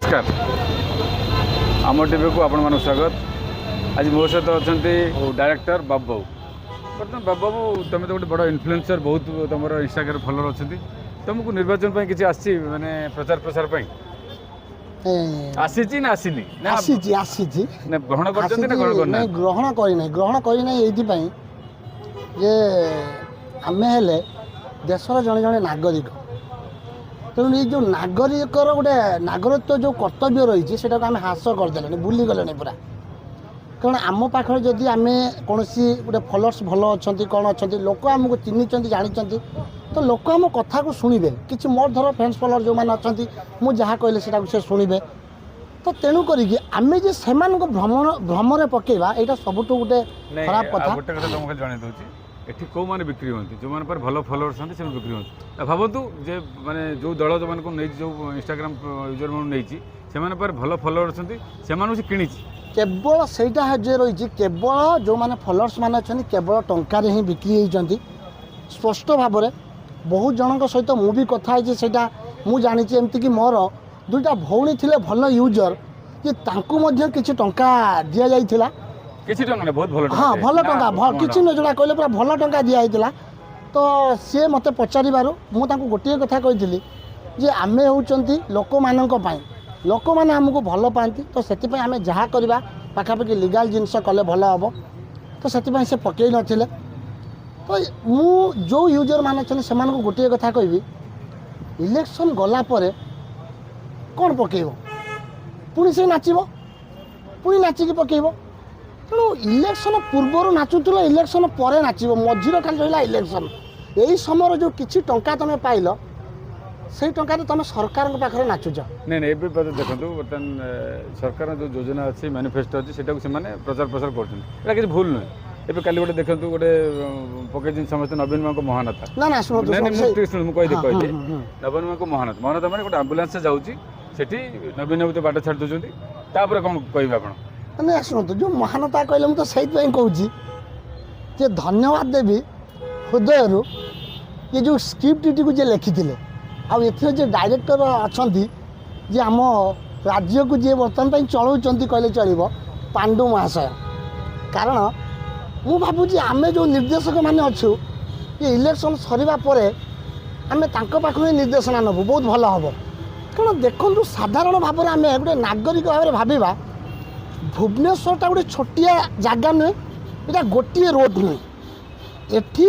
नमस्कार आम टीवी को आपण मानक स्वागत। आज मो सहित अच्छा डायरेक्टर बाबू बर्तमान बाबू तुम तो गोटे बड़ इन्फ्लुएंसर बहुत तुम इंस्टाग्राम फॉलोअर अच्छा तुमको निर्वाचन किसी आसी माने प्रचार प्रसार आसी ना आसीनी ना ग्रहण कर ग्रहण करना ये आमे हेले देशर जड़े जड़े नागरिक तेणु ये जो नागरिकर गोटे नागरिकत्व जो कर्तव्य रही है आम ह्रास करदे भूलीगले पूरा कारण आम पाखे जदि आम कौन गोटे फलोअर्स भल अच्छा कौन अच्छा लोक आमको चिन्ह जानी तो लोक आम कथा को शुणे कि मोर धर फ्रेंड्स फलोअर जो मैंने अच्छा मुझे जहाँ कहले से शुणे तो तेणु करें जे से भ्रम पकेवा यहाँ सबुठ गोटे खराब कथा एठी कौ माने बिक्री होती जो मान पर भल फॉलोअर्स होती से बिक्री होती भावतु जे माने जो दल जो मान को नहीं जो इंस्टाग्राम यूजर मान नहीं से मान पर भल फॉलोअर्स होती से मान से किणी केवल सेटा जे रही केवल जो माने फॉलोअर्स मान अच्छा केवल टंकार ही बिक्री होती स्पष्ट भाव में बहुत जनक सहित मु भी कथा सेटा मु जानी एमती कि मोर दुईटा भौणी थिले भल यूजर कि तांकु मध्य किछि टंका दिया जाइथिला किसी टंका बहुत भल हाँ भल टंका किसी न जोड़ा कहले पूरा भल टंका दिया तो सी मत पचारू मुझे गोटे कथा कही जे आमे होउचंती लोक मानक पई लोक माने हमको भल पाती तो से आम जहाँ करवा पाखापाखि लीगल जिनस कले भल हम तो से से पकई नथिले तो मु जो यूजर मान अच्छे से गोटे कथा कहबी इलेक्शन गला परे कौन पकेब पुणी से नाचब पुणी नाचिकी पकेब तेणु इलेक्शन पूर्वर नाचुल इलेक्शन पर नाचब मझीर खाली रहा इलेक्शन यही समय जो किसी टंका तुम पाइल से टंका तुम सरकार पाखे नाचुच नहीं नहीं देखो बर्तमान सरकार जो योजना अच्छी मैनिफेस्टो अच्छी से प्रचार प्रसार कर भूल नुहे एवं कल गोटे देखो गोटे पकई समस्त नवीन मा महानता ना ना शुणु कहली नवीन मा महानता महानता मैंने गोटे आम्बुलांस से जाऊँगी सेठी नवीन बाबू बाट छाड़ दूसरी कौन कहे आप ना शुणु जो महानता कहले मुझे से कहूँ जे धन्यवाद देवी हृदय ये जो स्क्रिप्ट को जे लिखी आउ जे डायरेक्टर अच्छा जे आम राज्य को जी बर्तमान चलाऊँ कहले चलो पांडु महाशय कारण मु भावुँ आम जो निर्देशक मैंने अच्छु ये इलेक्शन सरीबा परे आम पाखु निर्देशना नबू बहुत भल हम कारण देखु साधारण भाव में आम गोटे नागरिक भाव में भाविबा भुवनेश्वरटा गोटे छोटिया जगह नुहे यहाँ गोटे रोड नुहे एठी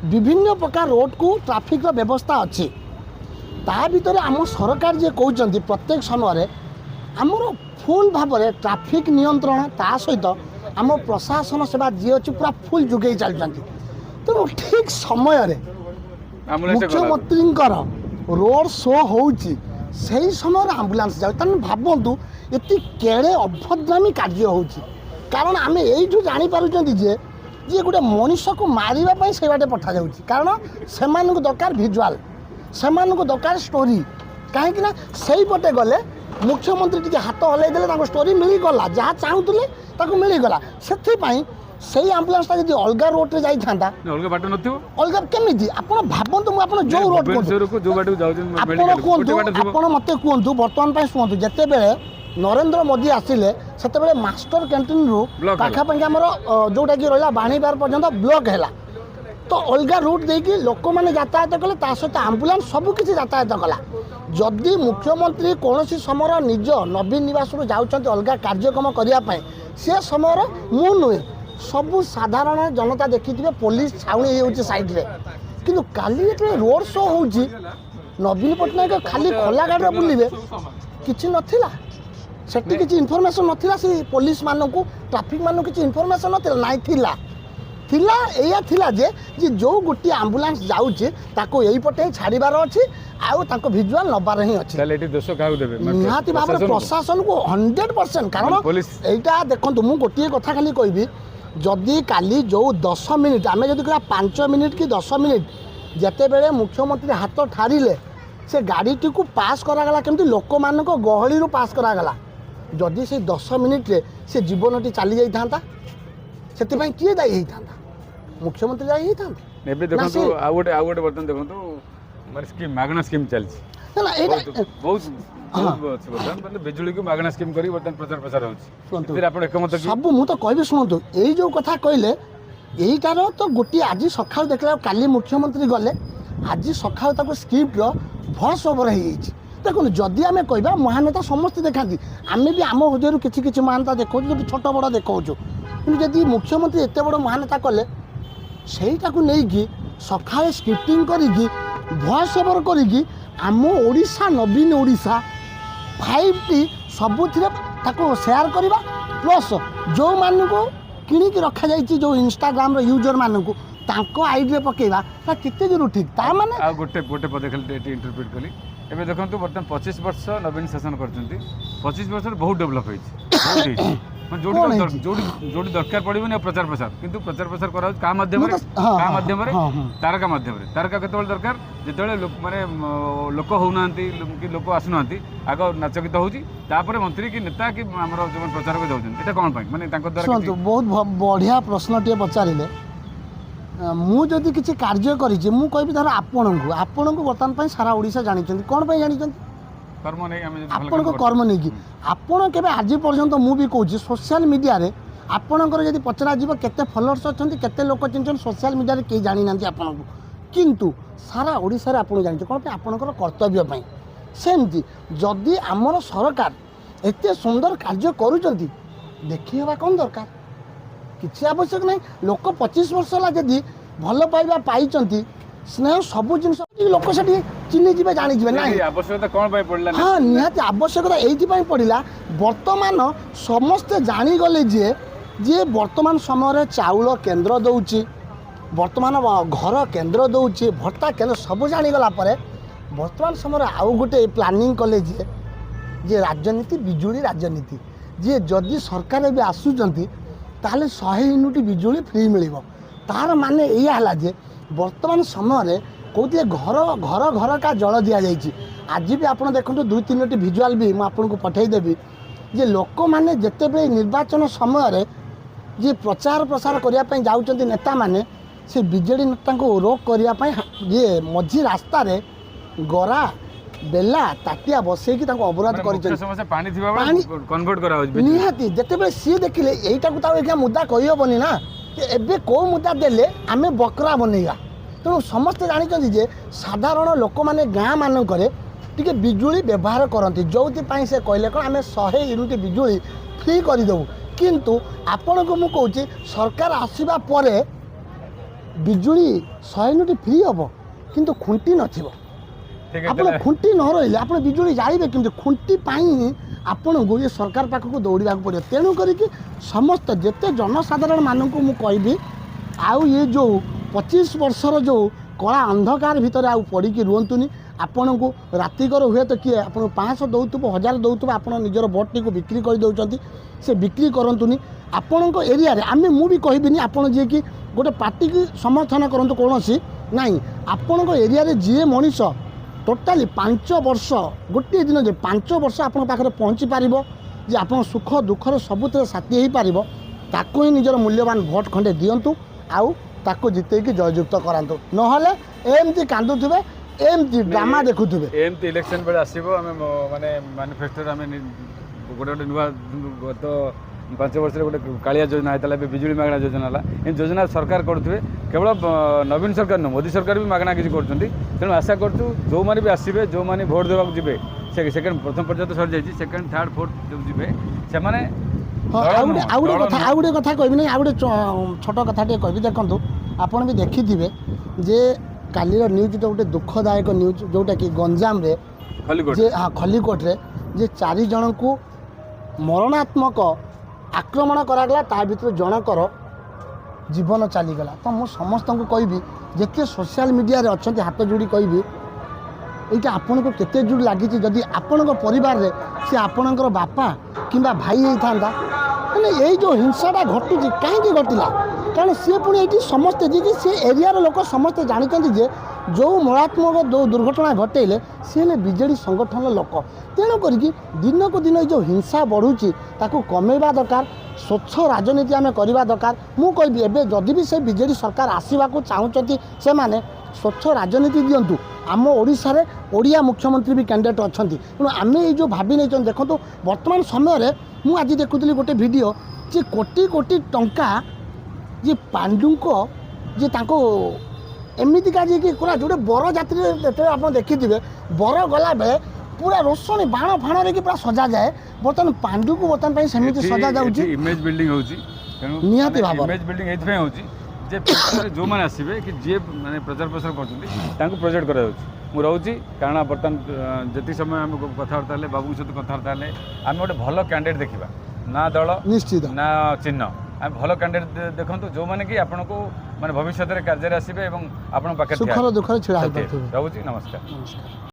विभिन्न प्रकार रोड को ट्राफिक व्यवस्था अच्छी ता भीतर आम सरकार जे कहते प्रत्येक समय आमर फुल भाव में ट्राफिक नियंत्रण ता सहित आम प्रशासन सेवा जी अच्छी पूरा फुल जुगे चलती तेणु ठीक समय मुख्यमंत्री रोड शो होची से समय आम्बुलांस जाए भावतु ये केड़े अभद्रामी कार्य होची कारण आम यू जापर जे जी गोटे मनीष को मारवाई से बाटे पठा जाऊँगी कारण से दरकार भिजुआल से दरकार स्टोरी कहीं से पटे गले मुख्यमंत्री टी हाथ हल्दे स्टोरी मिलगला जहाँ चाहूले मिलगला से आम्बुलांस जी अलग रोड रे जाई थांदा अलग बाट नथिबो अलग केमिति आपण भाबंतु मु आपण जो रोड को जो बाट जाउछन मेडिकल कोटे बाट आपण मते कोंतु वर्तमान पय सुनतु जते बेले नरेंद्र मोदी आसिले सेते बेले मास्टर कैंटीन रु पाखा पंगे हमर जोटा कि रहला बाणीबार पर्यंत ब्लॉक हैला तो अलग रूट देकी लोक माने यातायात कले ता सहित आम्बुलांस सब किछि यातायात कला जदि मुख्यमंत्री कौन समय निज नवीन निवास जाउछन्ते अलग कार्यक्रम करिया पय से समय मु नुहे सबू साधारण जनता देखी पुलिस छाउणी हो साइड रे किंतु काली रोड शो हो नवीन पट्टनायक खाली खोला गाड़ी बुलवे किसी नथिला सेठी किसी इनफॉरमेशन नथिला से पुलिस मानू ट्राफिक मानू किसी इनफॉरमेशन नथिला नाइ थिला थिला एया थिला जे जो गोटे आम्बुलांस जाउछि ताको एई पटे छाड़ीबार अछि आउ ताको विजुअल नबार ही अछि ताले एटी दोष काहु देबे निहाती भाबरे प्रशासन को 100% कारण एटा देखंतु मु गोटे कथा खाली कहबी जदि काली जो 10 मिनिट आम जदि 5 मिनिट कि 10 मिनिट जिते बेले मुख्यमंत्री हाथ ठारिले से गाड़ीटी को पास करागला केमती लोक मान गहली पास करागला जदि से 10 मिनिट रे से जीवनटी चली जाता से किए दायी होता मुख्यमंत्री दायी होता बर्तन देखो मागणा स्कीम चलती बहुत ବହୁତ ଅଛି ବର୍ତ୍ତମାନ ମାନେ ବିଜୁଳିକୁ ମାଗଣା ସ୍କିମ୍ କରି ବର୍ତ୍ତମାନ ପ୍ରଚାର ପ୍ରସାର ହେଉଛି ଶୁଣନ୍ତୁ ଏଥିରେ ଆପଣ ଏକମତ କି? ସବୁ ମୁଁ ତ କହିବି ଶୁଣନ୍ତୁ ଏଇ ଯେଉଁ କଥା କହିଲେ ଏଇଟାର ତ ଗୋଟିଏ ଆଜି ସକାଳୁ ଦେଖିଲା କାଲି ମୁଖ୍ୟମନ୍ତ୍ରୀ ଗଲେ ଆଜି ସକାଳୁ ତାକୁ ସ୍କ୍ରିପ୍ଟର ଭଏସ୍ ଓଭର ହେଇଯାଇଛି। ଦେଖନ୍ତୁ ଯଦି ଆମେ କହିବା ମହାନେତା ସମସ୍ତେ ଦେଖାନ୍ତି ଆମେ ବି ଆମ ହୃଦୟରୁ କିଛି କିଛି ମହାନେତା ଦେଖାଉଛୁ ଯଦି ଛୋଟ ବଡ଼ ଦେଖାଉଛୁ କିନ୍ତୁ ଯଦି ମୁଖ୍ୟମନ୍ତ୍ରୀ ଏତେ ବଡ଼ ମହାନେତା କଲେ ସେଇଟାକୁ ନେଇକି ସକାଳେ ସ୍କ୍ରିପ୍ଟିଂ କରିକି ଭଏସ୍ ଓଭର କରିକି ଆମ ଓଡ଼ିଶା ନବୀନ ଓଡ଼ିଶା 5T ସବୁଥିରେ ତାକୁ ସେୟାର କରିବା ପ୍ଲସ୍ ଯେଉଁମାନଙ୍କୁ କିଣିକି ରଖାଯାଇଛି ଯେଉଁ ଇନଷ୍ଟାଗ୍ରାମର ୟୁଜର ମାନଙ୍କୁ ତାଙ୍କ ଆଇଡ଼ିରେ ପକାଇବା ତା କେତେ ଦୂର ଠିକ୍ ତା ମାନେ ଆଉ ଗୋଟେ ପଦେ ଖାଲି ଏଠି ଇଣ୍ଟରପ୍ରିଟ୍ କଲି ଏବେ ଦେଖନ୍ତୁ ବର୍ତ୍ତମାନ 25 ବର୍ଷ ନବୀନ ଶାସନ କରିଛନ୍ତି 25 ବର୍ଷରେ ବହୁତ ଡେଭଲପ୍ ହେଇଛି ବହୁତ ହେଇଛି ମାନେ ଯୋଉଠି ଦରକାର ପଡ଼ିବନି ଆଉ ପ୍ରଚାର ପ୍ରସାର କିନ୍ତୁ ପ୍ରଚାର ପ୍ରସାର କରାଯାଉଛି କାହା ମାଧ୍ୟମରେ ତାରକା ମାଧ୍ୟମରେ ତାରକା କେତେବେଳେ ଦରକାର ଯେତେବେଳେ ମାନେ ଲୋକ ହେଉନାହାନ୍ତି କି ଲୋକ ଆସୁନାହାନ୍ତି ଆଗ ନାଚ ଗୀତ ହେଉଛି ତାପରେ ମନ୍ତ୍ରୀ କି ନେତା କି ଆମର ଯେଉଁମାନେ ପ୍ରଚାରକ ଯାଉଛନ୍ତି ଏଇଟା କ'ଣ ପାଇଁ ମାନେ ତାଙ୍କ ଦ୍ୱାରା ଶୁଣନ୍ତୁ ବହୁତ ବଢ଼ିଆ ପ୍ରଶ୍ନଟିଏ ପଚାରିଲେ ମୁଁ ଯଦି କିଛି କାର୍ଯ୍ୟ କରିଛି ମୁଁ କହିବି ଧର ଆପଣଙ୍କୁ ବର୍ତ୍ତମାନ ପାଇଁ ସାରା ଓଡ଼ିଶା ଜାଣିଛନ୍ତି କ'ଣ ପାଇଁ ଜାଣିଛନ୍ତି କର୍ମ ନେଇ ଆମେ ଆପଣଙ୍କ କର୍ମ ନେଇକି ଆପଣ କେବେ ଆଜି ପର୍ଯ୍ୟନ୍ତ ମୁଁ ବି କହୁଛି ସୋସିଆଲ ମିଡ଼ିଆରେ ଆପଣଙ୍କର ଯଦି ପଚରାଯିବ କେତେ ଫଲୋଅର୍ସ ଅଛନ୍ତି କେତେ ଲୋକ ଚିହ୍ନିଛନ୍ତି ସୋସିଆଲ ମିଡ଼ିଆରେ କେହି ଜାଣିନାହାନ୍ତି ଆପଣଙ୍କୁ କିନ୍ତୁ ସାରା ଓଡ଼ିଶାରେ ଆପଣ ଜାଣିଛନ୍ତି କ'ଣ ପାଇଁ ଆପଣଙ୍କର କର୍ତ୍ତବ୍ୟ ପାଇଁ ସେମିତି ଯଦି ଆମର ସରକାର ଏତେ ସୁନ୍ଦର କାର୍ଯ୍ୟ କରୁଛନ୍ତି ଦେଖି ହେବା କ'ଣ ଦରକାର କିଛି ଆବଶ୍ୟକ ନାହିଁ ଲୋକ 25 ବର୍ଷ ହେଲା ଯଦି ଭଲ ପାଇବା ପାଇଛନ୍ତି ସ୍ନେହ ସବୁ ଜିନିଷ ଲୋକ ସେଠି ଚିହ୍ନିଯିବେ ଜାଣିଯିବେ ନାହିଁ ଆବଶ୍ୟକତା କ'ଣ ପାଇଁ ପଡ଼ିଲା ହଁ ନିହାତି ଆବଶ୍ୟକତା ଏଇଥିପାଇଁ ପଡ଼ିଲା ବର୍ତ୍ତମାନ ସମସ୍ତେ ଜାଣିଗଲେ ଯିଏ ବର୍ତ୍ତମାନ ସମୟରେ ଚାଉଳ କେନ୍ଦ୍ର ଦେଉଛି ବର୍ତ୍ତମାନ ଘର କେନ୍ଦ୍ର ଦେଉଛି ଭତ୍ତା କେନ୍ଦ୍ର ସବୁ ଜାଣିଗଲା ପରେ ବର୍ତ୍ତମାନ ସମୟରେ ଆଉ ଗୋଟେ ପ୍ଲାନିଂ କଲେ ଯିଏ ରାଜନୀତି ବିଜୁଳି ରାଜନୀତି ଯିଏ ଯଦି ସରକାର ଏବେ ଆସୁଛନ୍ତି ତାହେଲେ 100 ୟୁନିଟ୍ ବିଜୁଳି ଫ୍ରି ମିଳିବ ତାର ମାନେ ଏଇଆ ହେଲା ଯେ ବର୍ତ୍ତମାନ ସମୟରେ କେଉଁଥିରେ ଘରକା ଜଳ ଦିଆଯାଇଛି ଆଜି ବି ଆପଣ ଦେଖନ୍ତୁ 2-3ଟି ଭିଜୁଆଲ୍ ବି ମୁଁ ଆପଣଙ୍କୁ ପଠାଇଦେବି ଯେ ଲୋକମାନେ ଯେତେବେଳେ ନିର୍ବାଚନ ସମୟରେ ଯିଏ ପ୍ରଚାର ପ୍ରସାର କରିବା ପାଇଁ ଯାଉଛନ୍ତି ନେତାମାନେ ସେ ବିଜେଡ଼ି ନେତାଙ୍କୁ ରୋକ କରିବା ପାଇଁ ଯିଏ ମଝି ରାସ୍ତାରେ ଗରା ବେଲା ତାଟିଆ ବସେଇକି ତାଙ୍କୁ ଅବରୋଧ କରିଛନ୍ତି ନିହାତି ଯେତେବେଳେ ସିଏ ଦେଖିଲେ ଏଇଟାକୁ ତ ଆଉ ମୁଦ୍ଦା କହିହେବନି ନା ଏବେ କେଉଁ ମୁଦ୍ଦା ଦେଲେ ଆମେ ବକରା ବନେଇବା ତେଣୁ ସମସ୍ତେ ଜାଣିଛନ୍ତି ଯେ ସାଧାରଣ ଲୋକମାନେ ଗାଁ ମାନଙ୍କରେ ଟିକେ ବିଜୁଳି ବ୍ୟବହାର କରନ୍ତି ଯେଉଁଥିପାଇଁ ସେ କହିଲେ କ'ଣ ଆମେ 100 ୟୁନିଟ୍ ବିଜୁଳି ଫ୍ରି କରିଦେବୁ କିନ୍ତୁ ଆପଣଙ୍କୁ ମୁଁ କହୁଛି ସରକାର ଆସିବା ପରେ ବିଜୁଳି 100 ୟୁନିଟ୍ ଫ୍ରି ହେବ କିନ୍ତୁ ଖୁଣ୍ଟି ନଥିବ ଆପଣ ଖୁଣ୍ଟି ନ ରହିଲେ ଆପଣ ବିଜୁଳି ଜାଳିବେ କିନ୍ତୁ ଖୁଣ୍ଟି ପାଇଁ ଆପଣଙ୍କୁ ଏ ସରକାର ପାଖକୁ ଦୌଡ଼ିବାକୁ ପଡ଼ିବ ତେଣୁ କରିକି ସମସ୍ତ ଯେତେ ଜନସାଧାରଣ ମାନଙ୍କୁ ମୁଁ କହିବି ଆଉ ଏ ଯେଉଁ 25 ବର୍ଷର ଯେଉଁ କଳା ଅନ୍ଧକାର ଭିତରେ ଆଉ ପଡ଼ିକି ରୁହନ୍ତୁନି ଆପଣଙ୍କୁ ରାତିକର ହୁଏତ କିଏ ଆପଣଙ୍କୁ 500 ଦେଉଥିବ 1000 ଦେଉଥିବ ଆପଣ ନିଜର ଭୋଟ୍ଟିକୁ ବିକ୍ରି କରିଦେଉଛନ୍ତି ସେ ବିକ୍ରି କରନ୍ତୁନି ଆପଣଙ୍କ ଏରିଆରେ ମୁଁ ବି କହିବିନି ଆପଣ ଯିଏକି ଗୋଟେ ପାର୍ଟିକି ସମର୍ଥନ କରନ୍ତୁ କୌଣସି ନାହିଁ ଆପଣଙ୍କ ଏରିଆରେ ଯିଏ ମଣିଷ ଟୋଟାଲି 5 ବର୍ଷ ଗୋଟିଏ ଦିନ ଯେ 5 ବର୍ଷ ଆପଣଙ୍କ ପାଖରେ ପହଞ୍ଚି ପାରିବ ଯେ ଆପଣ ସୁଖ ଦୁଃଖରେ ସବୁଥିରେ ସାଥୀ ହେଇପାରିବ ତାକୁ ହିଁ ନିଜର ମୂଲ୍ୟବାନ ଭୋଟ୍ ଖଣ୍ଡେ ଦିଅନ୍ତୁ ଆଉ ତାକୁ ଜିତେଇକି ଜୟଯୁକ୍ତ କରାନ୍ତୁ ନହେଲେ ଏମିତି କାନ୍ଦୁଥିବେ ଏମିତି ଡ୍ରାମା ଦେଖୁଥିବେ ଏମିତି ଇଲେକ୍ସନ ବେଳେ ଆସିବ ଆମେ ମାନେ ମ୍ୟାନିଫେଷ୍ଟୋରେ ଆମେ ଗୋଟେ ନୂଆ ଗତ 5 ବର୍ଷରେ ଗୋଟେ କାଳିଆ ଯୋଜନା ହେଇଥିଲା ଏବେ ବିଜୁଳି ମାଗଣା ଯୋଜନା ହେଲା ଏ ଯୋଜନା ସରକାର କରୁଥିବେ କେବଳ ନବୀନ ସରକାର ନୁହଁ ମୋଦି ସରକାର ବି ମାଗଣା କିଛି କରୁଛନ୍ତି ତେଣୁ ଆଶା କରୁଛୁ ଯେଉଁମାନେ ବି ଆସିବେ ଯେଉଁମାନେ ଭୋଟ୍ ଦେବାକୁ ଯିବେ ସେକେଣ୍ଡ ପ୍ରଥମ ପର୍ଯ୍ୟାୟ ସରିଯାଇଛି ସେକେଣ୍ଡ ଥାର୍ଡ଼ ଫୋର୍ଥ ଯେଉଁ ଯିବେ ସେମାନେ ଆଉ ଗୋଟେ କଥା କହିବି ନାହିଁ ଆଉ ଗୋଟେ ଛୋଟ କଥା ଟିକେ କହିବି ଦେଖନ୍ତୁ ଆପଣ ବି ଦେଖିଥିବେ ଯେ କାଲିର ନ୍ୟୁଜ୍ଟା ଗୋଟେ ଦୁଃଖଦାୟକ ନ୍ୟୁଜ୍ ଯେଉଁଟାକି ଗଞ୍ଜାମରେ ଯେ ଖଲିକୋଟରେ ଯେ 4 ଜଣଙ୍କୁ ମରଣାତ୍ମକ ଆକ୍ରମଣ କରାଗଲା ତା ଭିତରୁ ଜଣଙ୍କର ଜୀବନ ଚାଲିଗଲା ତ ମୁଁ ସମସ୍ତଙ୍କୁ କହିବି ଯେତେ ସୋସିଆଲ ମିଡ଼ିଆରେ ଅଛନ୍ତି ହାତ ଯୋଡ଼ି କହିବି এইটা আপনার কেতে জোর লাগিছে যদি আপনার পরিবারে সে আপনার বাপা কিংবা ভাই হইথান্তা মানে এই যে হিংসাটা ঘটুଛି কাহিঁকি ঘটিলা কারণ সি পুঁ এইটি সমস্তে যে সে এরিয়ার লোক সমস্তে জাঁচান যে যে মারাত্মক দুর্ঘটনা ঘটাইলে সি হলে বিজেডি সংগঠনের লোক তেণু করি দিনকু দিন এই যে হিংসা বড়ুছি তাকে কমাইবা দরকার স্বচ্ছ রাজনীতি আমি করা দরকার মু কবি এবে যদি বি সে বিজেডি সরকার আসবাক চাহুঁচ সে ସ୍ୱଚ୍ଛ ରାଜନୀତି ଦିଅନ୍ତୁ। ଆମ ଓଡ଼ିଶାରେ ଓଡ଼ିଆ ମୁଖ୍ୟମନ୍ତ୍ରୀ ବି କ୍ୟାଣ୍ଡିଡେଟ୍ ଅଛନ୍ତି। ତେଣୁ ଆମେ ଏଇ ଯେଉଁ ଭାବି ନେଇଛନ୍ତି, ଦେଖନ୍ତୁ ବର୍ତ୍ତମାନ ସମୟରେ ମୁଁ ଆଜି ଦେଖୁଥିଲି ଗୋଟେ ଭିଡ଼ିଓ ଯେ କୋଟି କୋଟି ଟଙ୍କା ଯେ ପାଣ୍ଡୁଙ୍କ ଯେ ତାଙ୍କୁ ଏମିତିକା ଯିଏକି ପୁରା ଗୋଟେ ବରଯାତ୍ରୀରେ ଯେତେବେଳେ ଆପଣ ଦେଖିଥିବେ ବର ଗଲାବେଳେ ପୁରା ରୋଷଣୀ ବାଣ ଫାଣରେ କି ପୁରା ସଜାଯାଏ, ବର୍ତ୍ତମାନ ପାଣ୍ଡୁକୁ ବର୍ତ୍ତମାନ ପାଇଁ ସେମିତି ସଜା ଯାଉଛି। ଇମେଜ୍ ବିଲ୍ଡିଂ ହେଉଛି, ତେଣୁ ନିହାତି ଭାବରେ ଇମେଜ୍ ବିଲ୍ଡିଂ ଏଇଥିପାଇଁ ହେଉଛି ଯେ ପ୍ରଚାରରେ ଯେଉଁମାନେ ଆସିବେ କି ଯିଏ ମାନେ ପ୍ରଚାର ପ୍ରସାର କରୁଛନ୍ତି ତାଙ୍କୁ ପ୍ରୋଜେକ୍ଟ କରାଯାଉଛି। ମୁଁ ରହୁଛି, କାରଣ ବର୍ତ୍ତମାନ ଯେତିକି ସମୟ ଆମେ କଥାବାର୍ତ୍ତା ହେଲେ, ବାବୁଙ୍କ ସହିତ କଥାବାର୍ତ୍ତା ହେଲେ, ଆମେ ଗୋଟେ ଭଲ କ୍ୟାଣ୍ଡିଡେଟ୍ ଦେଖିବା, ନା ଦଳ ନିଶ୍ଚିତ ନା ଚିହ୍ନ, ଆମେ ଭଲ କ୍ୟାଣ୍ଡିଡେଟ୍ ଦେଖନ୍ତୁ ଯେଉଁମାନେ କି ଆପଣଙ୍କୁ ମାନେ ଭବିଷ୍ୟତରେ କାର୍ଯ୍ୟରେ ଆସିବେ ଏବଂ ଆପଣଙ୍କ ପାଖରେ ସୁଖର ଦୁଃଖରେ ଛିଡ଼ା ଠିଆ ହେବେ। ହେଇପାରୁଥିବେ। ରହୁଛି, ନମସ୍କାର। ନମସ୍କାର।